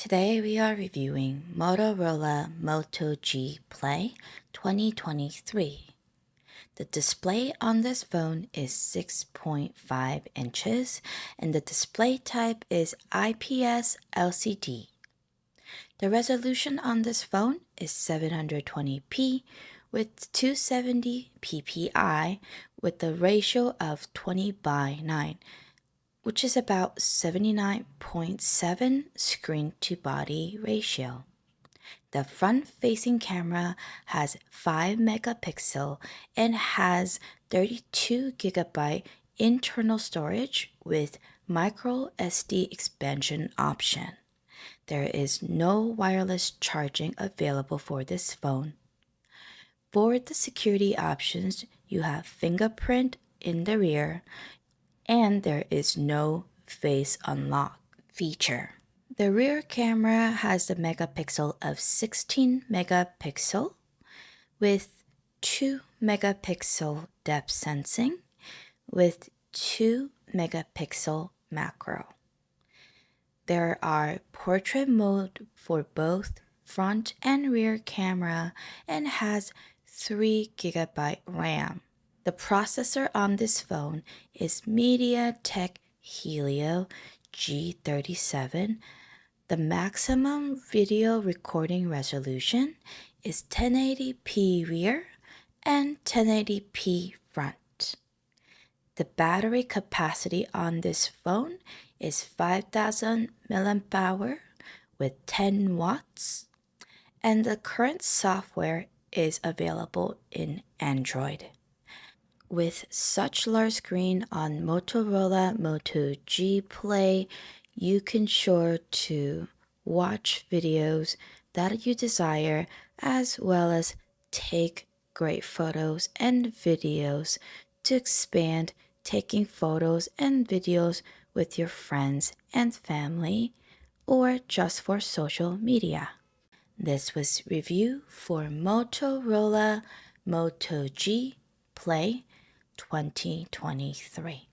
Today we are reviewing Motorola Moto G Play 2023. The display on this phone is 6.5 inches and the display type is IPS LCD. The resolution on this phone is 720p with 270 ppi with a ratio of 20:9, which is about 79.7 screen-to-body ratio. The front-facing camera has 5 megapixel and has 32 gigabyte internal storage with microSD expansion option. There is no wireless charging available for this phone. For the security options, you have fingerprint in the rear, and there is no face unlock feature. The rear camera has a megapixel of 16 megapixel with 2 megapixel depth sensing with 2 megapixel macro. There are portrait mode for both front and rear camera and has 3 gigabyte RAM. The processor on this phone is MediaTek Helio G37. The maximum video recording resolution is 1080p rear and 1080p front. The battery capacity on this phone is 5,000 mAh with 10 watts, and the current software is available in Android. With such large screen on Motorola Moto G Play, you can sure to watch videos that you desire as well as take great photos and videos to expand taking photos and videos with your friends and family or just for social media. This was review for Motorola Moto G Play 2023.